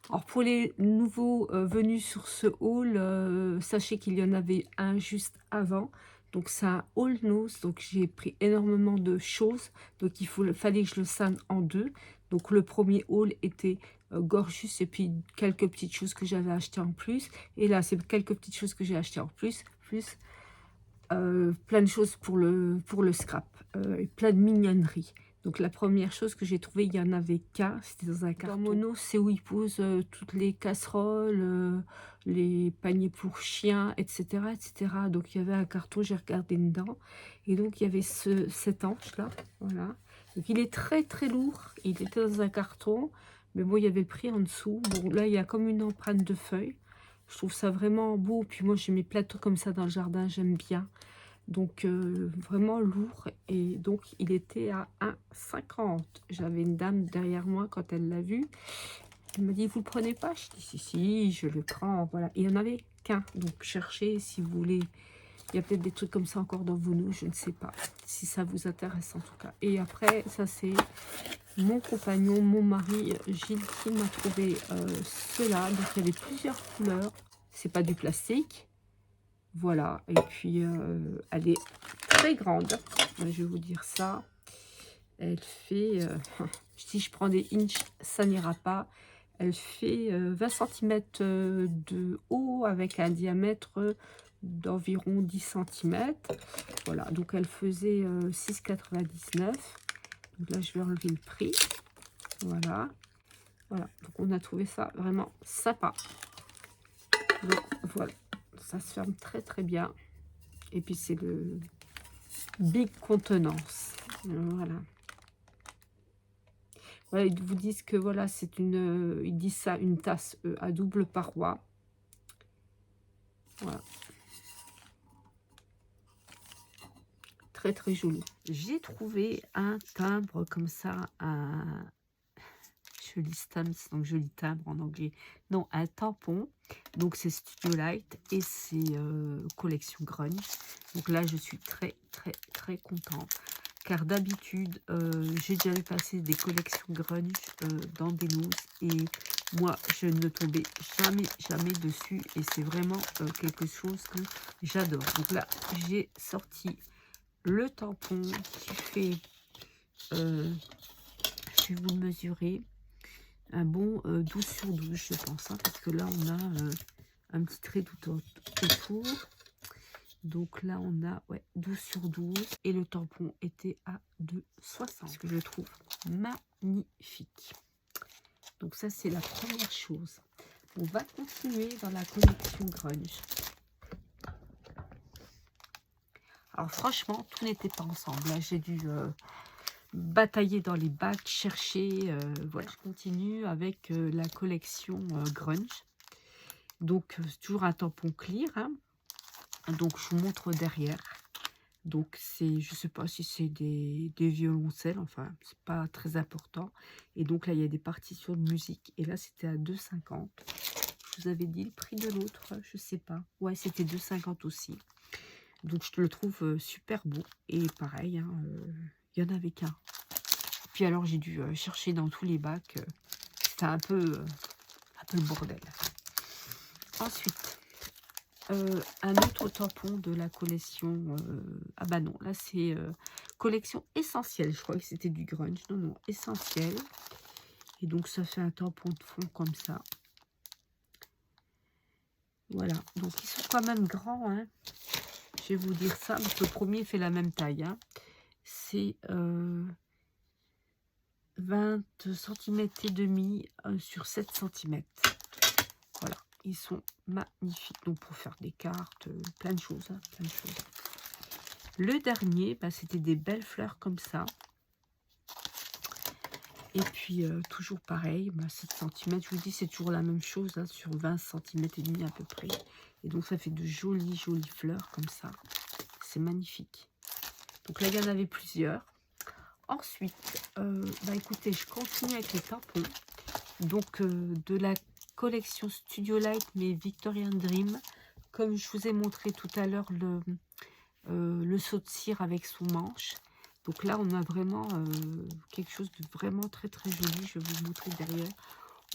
Alors pour les nouveaux venus sur ce haul, sachez qu'il y en avait un juste avant. Donc c'est un haul nose, donc j'ai pris énormément de choses. Donc fallait que je le scinde en deux. Donc le premier haul était gorgeous et puis quelques petites choses que j'avais achetées en plus. Et là, c'est quelques petites choses que j'ai achetées en plus plein de choses pour le scrap, et plein de mignonneries. Donc la première chose que j'ai trouvée, il y en avait qu'un, c'était dans un carton. Dans Mono, c'est où ils posent toutes les casseroles, les paniers pour chiens, etc., etc. Donc il y avait un carton, j'ai regardé dedans, et donc il y avait cet ange-là, voilà. Donc il est très très lourd, il était dans un carton, mais bon, il y avait le prix en dessous. Bon, là, il y a comme une empreinte de feuille. Je trouve ça vraiment beau. Puis moi, j'ai mes plateaux comme ça dans le jardin, j'aime bien. Donc, vraiment lourd. Et donc, il était à 1,50. J'avais une dame derrière moi quand elle l'a vu. Elle m'a dit, vous le prenez pas? Je dis, si, si, je le prends. Voilà. Et il n'y en avait qu'un. Donc, cherchez si vous voulez. Il y a peut-être des trucs comme ça encore dans vos nous, je ne sais pas. Si ça vous intéresse en tout cas. Et après, ça c'est mon compagnon, mon mari, Gilles, qui m'a trouvé cela. Donc, il y avait plusieurs couleurs. C'est pas du plastique. Voilà, et puis elle est très grande, je vais vous dire ça. Elle fait, si je prends des inches, ça n'ira pas. Elle fait 20 centimètres de haut avec un diamètre d'environ 10 centimètres. Voilà, donc elle faisait 6,99. Donc là, je vais enlever le prix. Voilà, voilà. Donc on a trouvé ça vraiment sympa. Donc voilà, ça se ferme très très bien. Et puis c'est le big contenance. Voilà. Voilà, ils vous disent que voilà, c'est une, ils disent ça, une tasse à double paroi. Voilà. Très très joli. J'ai trouvé un timbre comme ça, un joli stamps, donc joli timbre en anglais. Non, un tampon. Donc c'est Studio Light et c'est collection grunge. Donc là, je suis très très très contente. Car d'habitude, j'ai déjà vu passer des collections grunge dans des news et moi, je ne tombais jamais dessus et c'est vraiment quelque chose que j'adore. Donc là, j'ai sorti le tampon qui fait, je vais vous le mesurer, un bon 12 sur 12, je pense, hein, parce que là, on a un petit trait tout autour. Donc là, on a 12 sur 12 et le tampon était à 2,60. Ce que je trouve magnifique. Donc ça, c'est la première chose. On va continuer dans la collection grunge. Alors franchement, tout n'était pas ensemble. Là, j'ai dû batailler dans les bacs, chercher. Voilà, je continue avec la collection grunge. Donc, toujours un tampon clear. Hein. Donc, je vous montre derrière. Donc, c'est, je sais pas si c'est des violoncelles, enfin, c'est pas très important. Et donc, là, il y a des partitions de musique. Et là, c'était à 2,50. Je vous avais dit le prix de l'autre, je sais pas. Ouais, c'était 2,50 aussi. Donc, je le trouve super beau. Et pareil, hein, il y en avait qu'un. Puis alors, j'ai dû chercher dans tous les bacs. C'était un peu le bordel. Ensuite, un autre tampon de la collection. Ah bah non, là c'est collection essentielle. Je crois que c'était du grunge. Non, non, essentiel. Et donc ça fait un tampon de fond comme ça. Voilà. Donc ils sont quand même grands. Hein. Je vais vous dire ça. Parce que le premier fait la même taille. Hein. C'est 20 cm et demi sur 7 cm. Voilà. Ils sont magnifiques. Donc pour faire des cartes, plein de choses. Hein, plein de choses. Le dernier, bah, c'était des belles fleurs comme ça. Et puis, toujours pareil, bah, 7 cm. Je vous dis, c'est toujours la même chose, hein, sur 20 cm et demi à peu près. Et donc, ça fait de jolies, jolies fleurs comme ça. C'est magnifique. Donc là, il y en avait plusieurs. Ensuite, bah, écoutez, je continue avec les tampons. Donc, de la collection Studio Light, mais Victorian Dream. Comme je vous ai montré tout à l'heure, le saut de cire avec son manche. Donc là, on a vraiment quelque chose de vraiment très très joli. Je vais vous montrer derrière.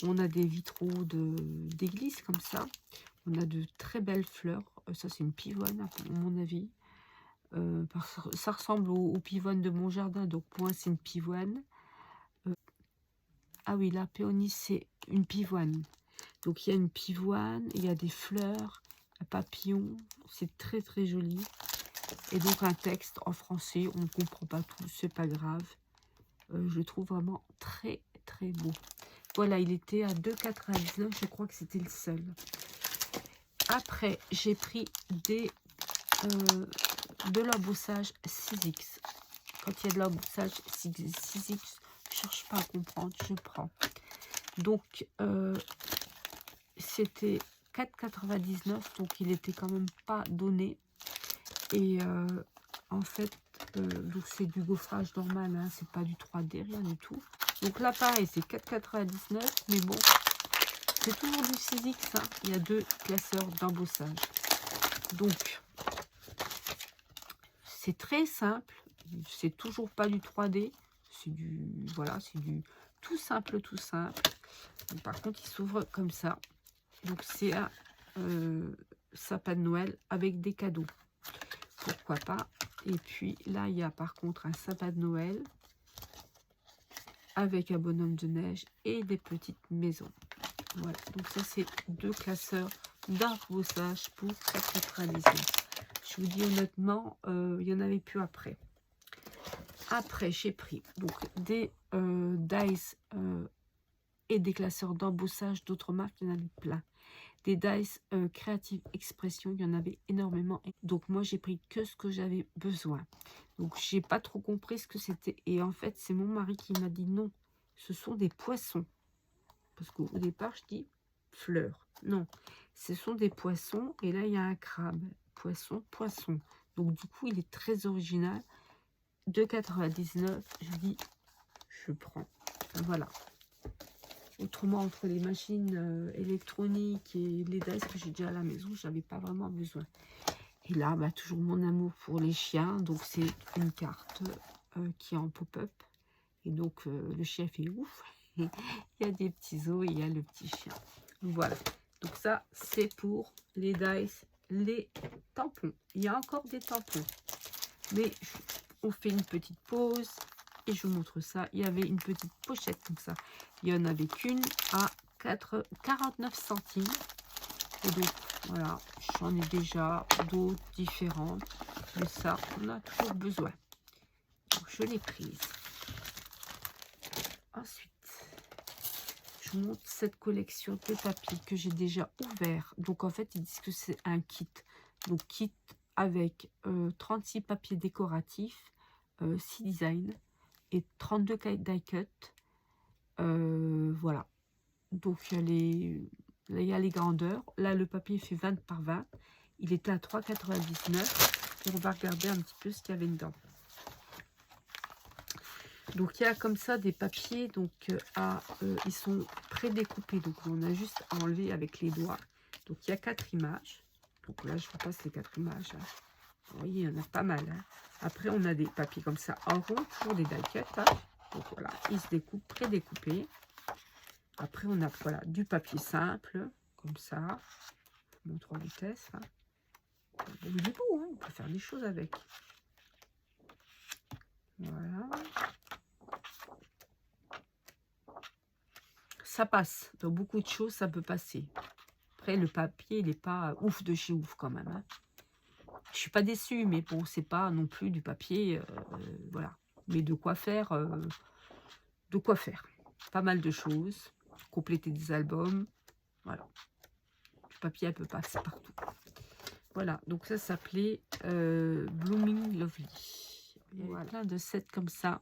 On a des vitraux d'église comme ça. On a de très belles fleurs. Ça, c'est une pivoine, à mon avis. Parce que ça ressemble aux pivoines de mon jardin. Donc, pour moi, c'est une pivoine. Ah oui, la péonie, c'est une pivoine. Donc, il y a une pivoine, il y a des fleurs, un papillon. C'est très, très joli. Et donc, un texte en français. On ne comprend pas tout, c'est pas grave. Je le trouve vraiment très, très beau. Voilà, il était à 2,99 €. Je crois que c'était le seul. Après, j'ai pris de l'embossage 6X. Quand il y a de l'embossage 6X, je cherche pas à comprendre, je prends. Donc, c'était 4,99 €, donc il était quand même pas donné. Et en fait, donc c'est du gaufrage normal, hein, c'est pas du 3D, rien du tout. Donc là, pareil, c'est 4,99 €, mais bon, c'est toujours du 6X, hein. Il y a 2 classeurs d'embossage. Donc, c'est très simple, c'est toujours pas du 3D, c'est du, voilà, c'est du tout simple, tout simple. Donc, par contre, il s'ouvre comme ça. Donc, c'est un sapin de Noël avec des cadeaux. Pourquoi pas. Et puis, là, il y a par contre un sapin de Noël avec un bonhomme de neige et des petites maisons. Voilà, donc ça, c'est 2 classeurs d'embossage pour 4,99 €. Je vous dis honnêtement, il n'y en avait plus après. Après, j'ai pris donc des dice et des classeurs d'embossage d'autres marques, il y en avait plein. Des dice Creative Expression, il y en avait énormément. Donc moi, j'ai pris que ce que j'avais besoin. Donc j'ai pas trop compris ce que c'était. Et en fait, c'est mon mari qui m'a dit non, ce sont des poissons. Parce qu'au départ, je dis fleurs. Non, ce sont des poissons. Et là, il y a un crabe. Poisson, poisson. Donc du coup, il est très original. 2,99 €, je dis, je prends. Voilà. Autrement, entre les machines électroniques et les dice que j'ai déjà à la maison, j'avais pas vraiment besoin. Et là, bah, toujours mon amour pour les chiens. Donc, c'est une carte qui est en pop-up. Et donc, le chien fait ouf. Il y a des petits os et il y a le petit chien. Voilà. Donc, ça, c'est pour les dice, les tampons. Il y a encore des tampons. Mais on fait une petite pause et je vous montre ça. Il y avait une petite pochette comme ça. Il n'y en avait qu'une à 49 centimes. Et donc, voilà, j'en ai déjà d'autres différentes. Mais ça, on a toujours besoin. Donc, je l'ai prise. Ensuite, je vous montre cette collection de papiers que j'ai déjà ouvert. Donc, en fait, ils disent que c'est un kit. Donc, kit avec 36 papiers décoratifs, 6 designs et 32 die cut. Voilà. Donc, il y a les grandeurs. Là, le papier fait 20 par 20. Il était à 3,99 €. On va regarder un petit peu ce qu'il y avait dedans. Donc, il y a comme ça des papiers. Donc, ils sont prédécoupés. Donc, on a juste à enlever avec les doigts. Donc, il y a 4 images. Donc, là, je vous passe les 4 images. Hein. Vous voyez, il y en a pas mal. Hein. Après, on a des papiers comme ça en rond pour des die cut. Hein. Donc, voilà, ils se découpent, prédécoupés. Après, on a voilà, du papier simple, comme ça. Je vous montre en vitesse. Hein. Bon, il est beau, hein, on peut faire des choses avec. Voilà. Ça passe. Dans beaucoup de choses, ça peut passer. Après, le papier, il n'est pas ouf de chez ouf quand même. Hein. Je suis pas déçue, mais bon, c'est pas non plus du papier. Voilà. Mais de quoi faire. De quoi faire. Pas mal de choses. Compléter des albums. Voilà. Du papier, elle peut passer partout. Voilà, donc ça s'appelait Blooming Lovely. Il y avait plein de sets comme ça,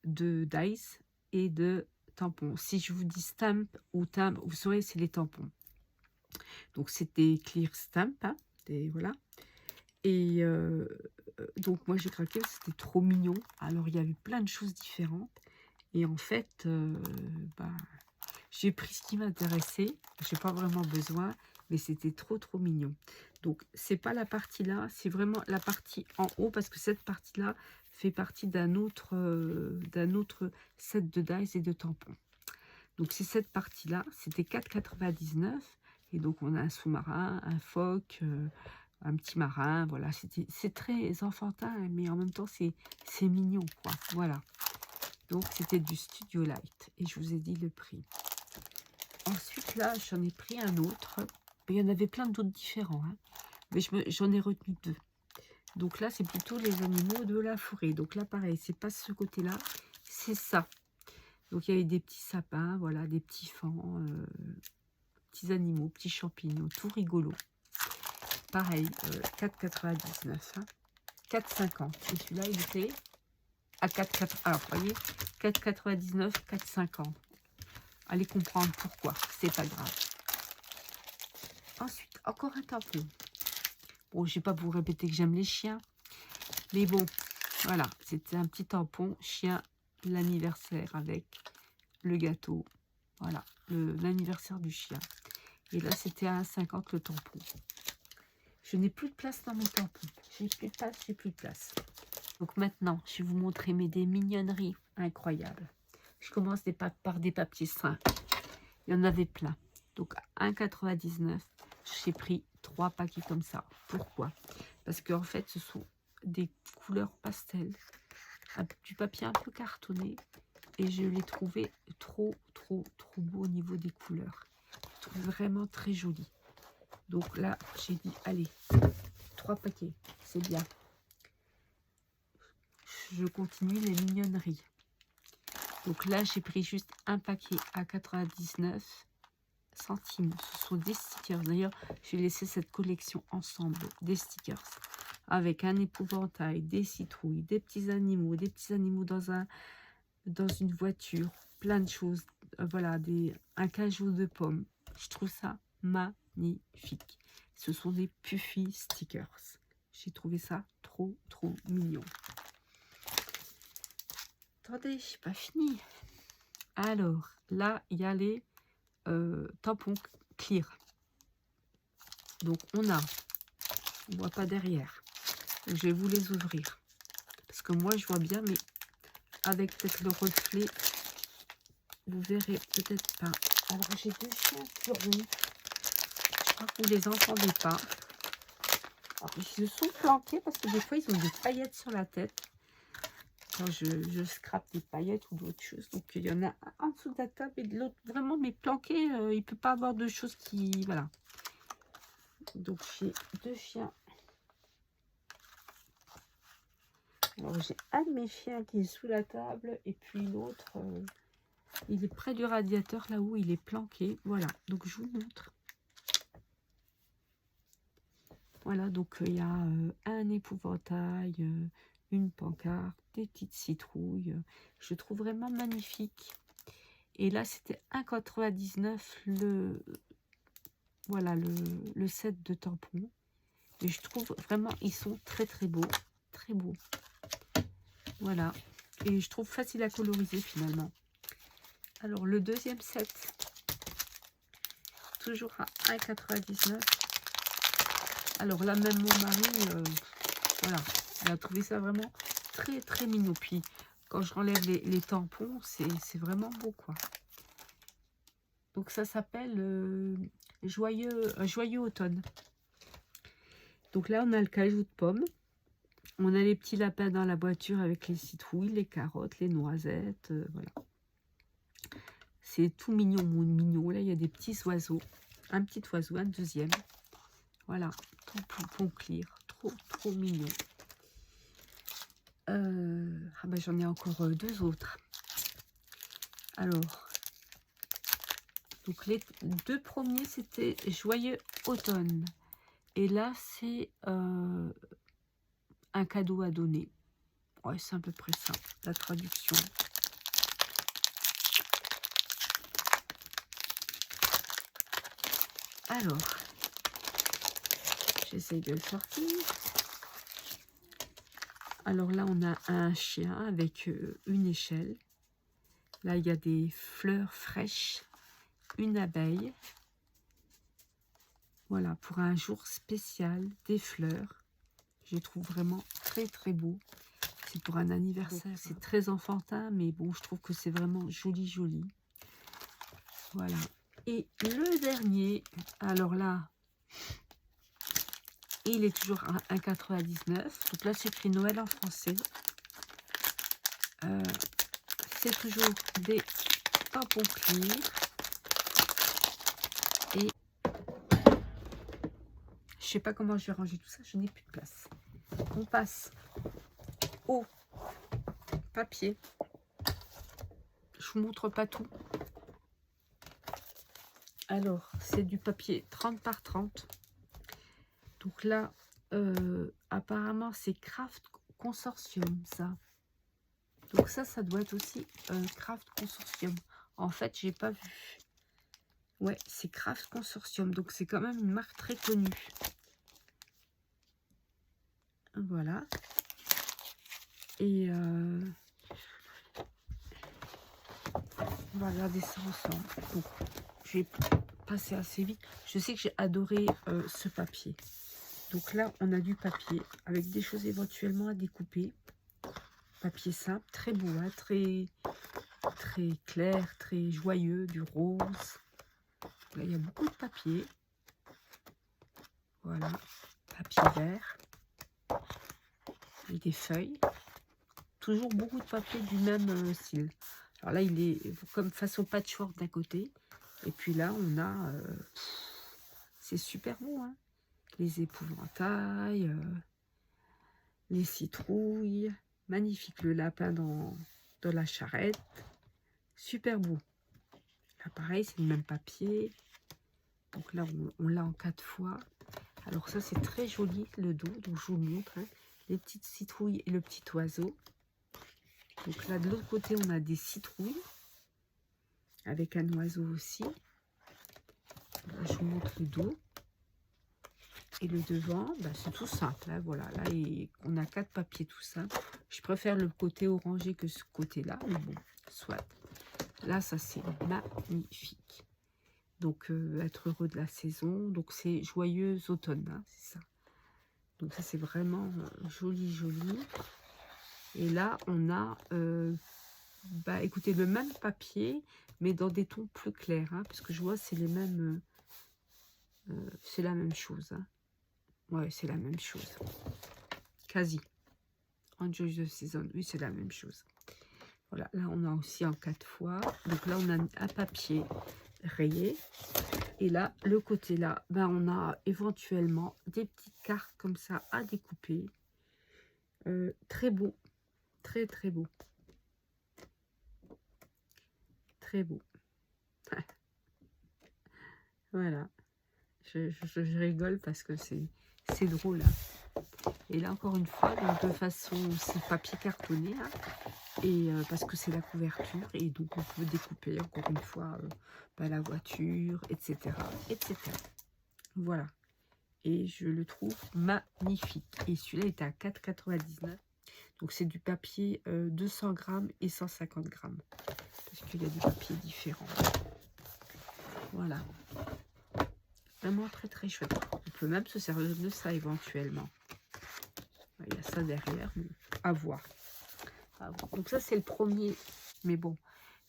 de dice et de tampons. Si je vous dis stamp ou timbre, vous saurez, c'est les tampons. Donc c'était clear stamp, hein, voilà. Et donc moi j'ai craqué, c'était trop mignon. Alors il y avait plein de choses différentes. Et en fait, j'ai pris ce qui m'intéressait. J'ai pas vraiment besoin, mais c'était trop mignon. Donc c'est pas la partie là, c'est vraiment la partie en haut, parce que cette partie là fait partie d'un autre set de dice et de tampons. Donc c'est cette partie-là, c'était 4,99 €. Et donc on a un sous-marin, un phoque, un petit marin, voilà, c'est très enfantin, mais en même temps c'est mignon, quoi, voilà. Donc c'était du Studio Light et je vous ai dit le prix. Ensuite là, j'en ai pris un autre, mais il y en avait plein d'autres différents, hein, mais j'en ai retenu 2. Donc là, c'est plutôt les animaux de la forêt. Donc là, pareil, c'est pas ce côté-là, c'est ça. Donc il y avait des petits sapins, voilà, des petits fans, petits animaux, petits champignons, tout rigolo. Pareil, 4,99 €, hein, 4,50 €. Et celui-là, il était à 4,80 €. Alors, vous voyez, 4,99 €, 4,50 €. Allez comprendre pourquoi, c'est pas grave. Ensuite, encore un tampon. Bon, je vais pas vous répéter que j'aime les chiens, mais bon, voilà, c'était un petit tampon chien, l'anniversaire avec le gâteau, voilà, l'anniversaire du chien. Et là, c'était à 1,50 € le tampon. Je n'ai plus de place dans mon tampon. J'ai plus de place, j'ai plus de place. Donc maintenant, je vais vous montrer des mignonneries incroyables. Je commence par des papiers strings. Il y en avait plein. Donc à 1,99 €, j'ai pris 3 paquets comme ça. Pourquoi? Parce qu'en fait, ce sont des couleurs pastel, du papier un peu cartonné. Et je l'ai trouvé trop beau au niveau des couleurs. Je trouve vraiment très joli. Donc là, j'ai dit, allez, 3 paquets, c'est bien. Je continue les mignonneries. Donc là, j'ai pris juste un paquet à 99 centimes. Ce sont des stickers. D'ailleurs, j'ai laissé cette collection ensemble, des stickers. Avec un épouvantail, des citrouilles, des petits animaux dans une voiture, plein de choses. Voilà, un cajou de pommes. Je trouve ça magnifique. Ce sont des Puffy stickers. J'ai trouvé ça trop mignon. Attendez, je n'ai pas fini. Alors, là, il y a les tampons clear. Donc, on voit pas derrière. Donc, je vais vous les ouvrir. Parce que moi, je vois bien, mais avec peut-être le reflet, vous verrez peut-être pas. Alors, j'ai 2 chiens sur nous. Je crois que vous les entendez pas. Alors, ils se sont planqués parce que des fois, ils ont des paillettes sur la tête. Quand je scrape des paillettes ou d'autres choses. Donc, il y en a un en dessous de la table et de l'autre, vraiment, mais planqué, il ne peut pas avoir de choses qui... Voilà. Donc, j'ai 2 chiens. Alors, j'ai un de mes chiens qui est sous la table et puis l'autre, il est près du radiateur, là où il est planqué. Voilà, donc je vous montre. Voilà, donc il y a un épouvantail, une pancarte, des petites citrouilles. Je trouve vraiment magnifique. Et là, c'était 1,99 € voilà, le set de tampons. Et je trouve vraiment, ils sont très beaux. Très beaux. Voilà. Et je trouve facile à coloriser finalement. Alors, le deuxième set, toujours à 1,99 €. Alors là, même mon mari, voilà, il a trouvé ça vraiment très mignon. Puis, quand je renlève les tampons, c'est vraiment beau, quoi. Donc, ça s'appelle Joyeux automne. Donc là, on a le cajou de pommes. On a les petits lapins dans la voiture avec les citrouilles, les carottes, les noisettes, voilà. C'est tout mignon. Là, il y a des petits oiseaux. Un petit oiseau, un deuxième. Voilà, tampon clear. Trop mignon. Ah ben, j'en ai encore 2 autres. Alors, donc les 2 premiers, c'était Joyeux automne. Et là, c'est un cadeau à donner. Ouais, c'est à peu près ça, la traduction. Alors, j'essaye de le sortir. Alors là, on a un chien avec une échelle. Là, il y a des fleurs fraîches, une abeille. Voilà, pour un jour spécial, des fleurs. Je les trouve vraiment très beau. C'est pour un anniversaire. C'est très enfantin, mais bon, je trouve que c'est vraiment joli. Voilà. Et le dernier, alors là, il est toujours à 1,99. Donc là, c'est écrit Noël en français. C'est toujours des tampons clear. Et je sais pas comment je vais ranger tout ça, je n'ai plus de place. On passe au papier. Je vous montre pas tout. Alors, c'est du papier 30 par 30. Donc là, apparemment, c'est Craft Consortium, ça. Donc ça doit être aussi Craft Consortium. En fait, j'ai pas vu. Ouais, c'est Craft Consortium. Donc c'est quand même une marque très connue. Voilà. Et on va regarder ça ensemble. Donc, je vais passer assez vite. Je sais que j'ai adoré ce papier. Donc là, on a du papier avec des choses éventuellement à découper. Papier simple, très beau, hein, très clair, très joyeux, du rose. Là, il y a beaucoup de papier. Voilà, papier vert. Et des feuilles. Toujours beaucoup de papier du même style. Alors là, il est comme façon patchwork d'un côté. Et puis là, on a... c'est super beau, hein. Les épouvantails, les citrouilles. Magnifique, le lapin dans la charrette. Super beau. Là, pareil, c'est le même papier. Donc là, on l'a en 4 fois. Alors ça, c'est très joli, le dos. Donc je vous le montre. Hein. Les petites citrouilles et le petit oiseau. Donc là, de l'autre côté, on a des citrouilles. Avec un oiseau aussi. Là, je vous montre le dos. Et le devant, bah, c'est tout simple. Hein, voilà, là, on a 4 papiers tout simple. Je préfère le côté orangé que ce côté-là. Mais bon, soit. Là, ça, c'est magnifique. Donc, être heureux de la saison. Donc, c'est joyeuse automne, hein, c'est ça. Donc, ça, c'est vraiment joli, joli. Et là, on a, bah, écoutez, le même papier, mais dans des tons plus clairs. Hein, parce que je vois, c'est les mêmes... c'est la même chose. Hein. Ouais, c'est la même chose. Quasi. Enjoy the season. Oui, c'est la même chose. Voilà, là, on a aussi en 4 fois. Donc là, on a un papier rayé. Et là, le côté là, ben, on a éventuellement des petites cartes comme ça à découper. Très beau. Très, très beau. Très beau. Voilà. Je rigole parce que c'est drôle. Hein. Et là, encore une fois, donc de façon, c'est papier cartonné. Hein, et parce que c'est la couverture. Et donc, on peut découper, encore une fois, bah, la voiture, etc. etc. Voilà. Et je le trouve magnifique. Et celui-là est à 4,99 €. Donc, c'est du papier 200 grammes et 150 grammes. Parce qu'il y a des papiers différents. Voilà. Vraiment très très chouette. On peut même se servir de ça éventuellement. Il y a ça derrière, mais à voir. Donc ça c'est le premier. Mais bon,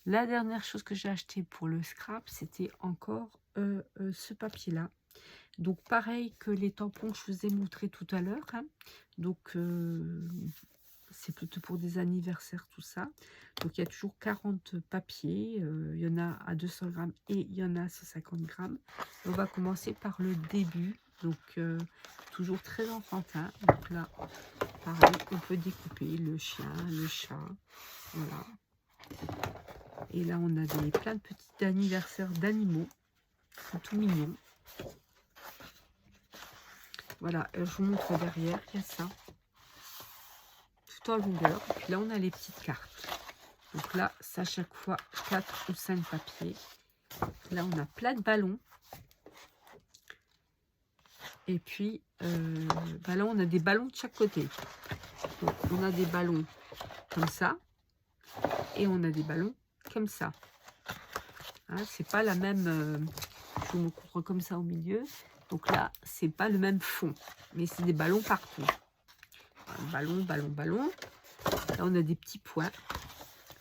la dernière chose que j'ai acheté pour le scrap, c'était encore ce papier-là. Donc pareil que les tampons que je vous ai montré tout à l'heure. Hein. Donc c'est plutôt pour des anniversaires, tout ça. Donc, il y a toujours 40 papiers. Il y en a à 200 grammes et il y en a à 150 grammes. On va commencer par le début. Donc, toujours très enfantin. Donc là, pareil, on peut découper le chien, le chat. Voilà. Et là, on a plein de petits anniversaires d'animaux. C'est tout mignon. Voilà, je vous montre derrière, il y a ça. En longueur. Et puis là, on a les petites cartes. Donc là, c'est à chaque fois 4 ou 5 papiers. Là, on a plein de ballons. Et puis, bah là, on a des ballons de chaque côté. Donc, on a des ballons comme ça. Et on a des ballons comme ça. Hein, c'est pas la même... je vous montre comme ça au milieu. Donc là, c'est pas le même fond. Mais c'est des ballons partout. Ballon, ballon, ballon. Là, on a des petits points.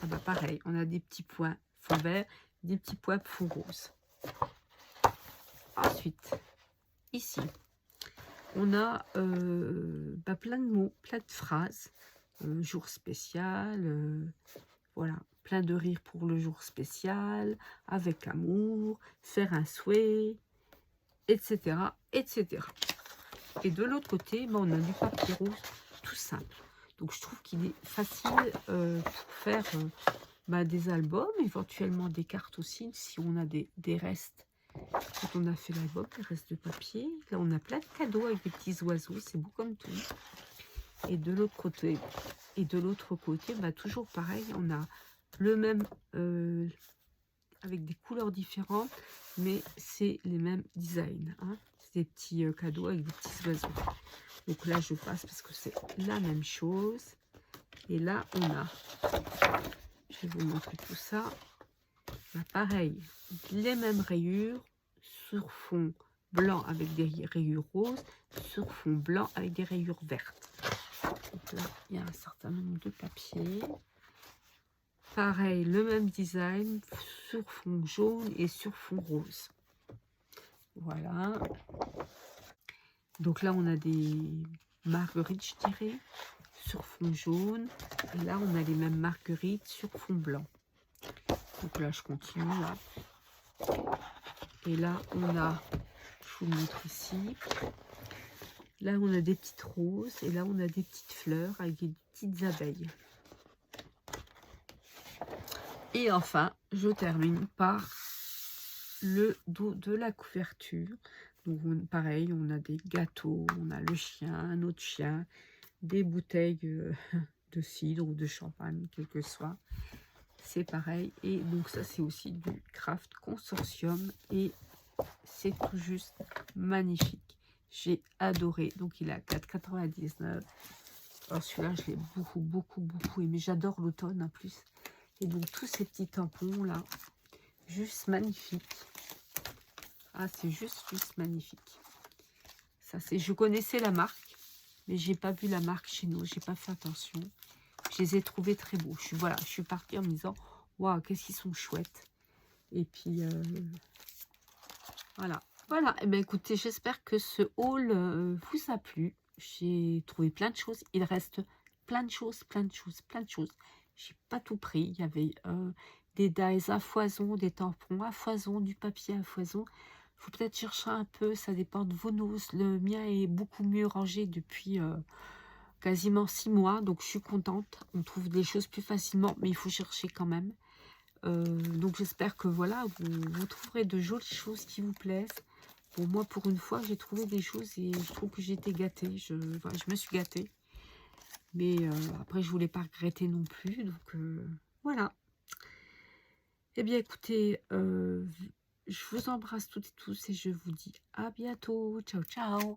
Ah bah pareil, on a des petits points fond vert, des petits pois fond rose. Ensuite, ici, on a plein de mots, plein de phrases. Jour spécial, voilà, plein de rires pour le jour spécial, avec amour, faire un souhait, etc. etc. Et de l'autre côté, on a du papier rose tout simple. Donc je trouve qu'il est facile pour faire des albums, éventuellement des cartes aussi, si on a des restes. Quand on a fait l'album, des restes de papier. Là, on a plein de cadeaux avec des petits oiseaux, c'est beau comme tout. Et de l'autre côté, toujours pareil, on a le même avec des couleurs différentes, mais c'est les mêmes designs. Hein. C'est des petits cadeaux avec des petits oiseaux. Donc là, je passe parce que c'est la même chose. Et là, on a, je vais vous montrer tout ça. Là, pareil, les mêmes rayures sur fond blanc avec des rayures roses, sur fond blanc avec des rayures vertes. Donc là, il y a un certain nombre de papiers. Pareil, le même design sur fond jaune et sur fond rose. Voilà. Donc là, on a des marguerites, je dirais, sur fond jaune. Et là, on a les mêmes marguerites sur fond blanc. Donc là, je continue. Là. Et là, on a, je vous le montre ici. Là, on a des petites roses. Et là, on a des petites fleurs avec des petites abeilles. Et enfin, je termine par le dos de la couverture. Donc, pareil, on a des gâteaux, on a le chien, un autre chien, des bouteilles de cidre ou de champagne, quel que soit. C'est pareil. Et donc, ça, c'est aussi du Craft Consortium. Et c'est tout juste magnifique. J'ai adoré. Donc, il est à 4,99 €. Alors, celui-là, je l'ai beaucoup aimé. J'adore l'automne en plus. Et donc, tous ces petits tampons là, juste magnifique. Ah, c'est juste magnifique. Ça, c'est. Je connaissais la marque, mais j'ai pas vu la marque chez nous. J'ai pas fait attention. Je les ai trouvés très beaux. Je suis partie en me disant, waouh, qu'est-ce qu'ils sont chouettes. Et puis voilà. Voilà. Et ben écoutez, j'espère que ce haul vous a plu. J'ai trouvé plein de choses. Il reste plein de choses. J'ai pas tout pris. Il y avait des dies à foison, des tampons à foison, du papier à foison. Il faut peut-être chercher un peu, ça dépend de vos noces. Le mien est beaucoup mieux rangé depuis quasiment 6 mois, donc je suis contente. On trouve des choses plus facilement, mais il faut chercher quand même. Donc j'espère que voilà, vous trouverez de jolies choses qui vous plaisent. Bon, moi, pour une fois, j'ai trouvé des choses et je trouve que j'ai été gâtée. Voilà, je me suis gâtée. Mais après, je voulais pas regretter non plus. Donc, voilà. Eh bien, écoutez, je vous embrasse toutes et tous et je vous dis à bientôt. Ciao, ciao.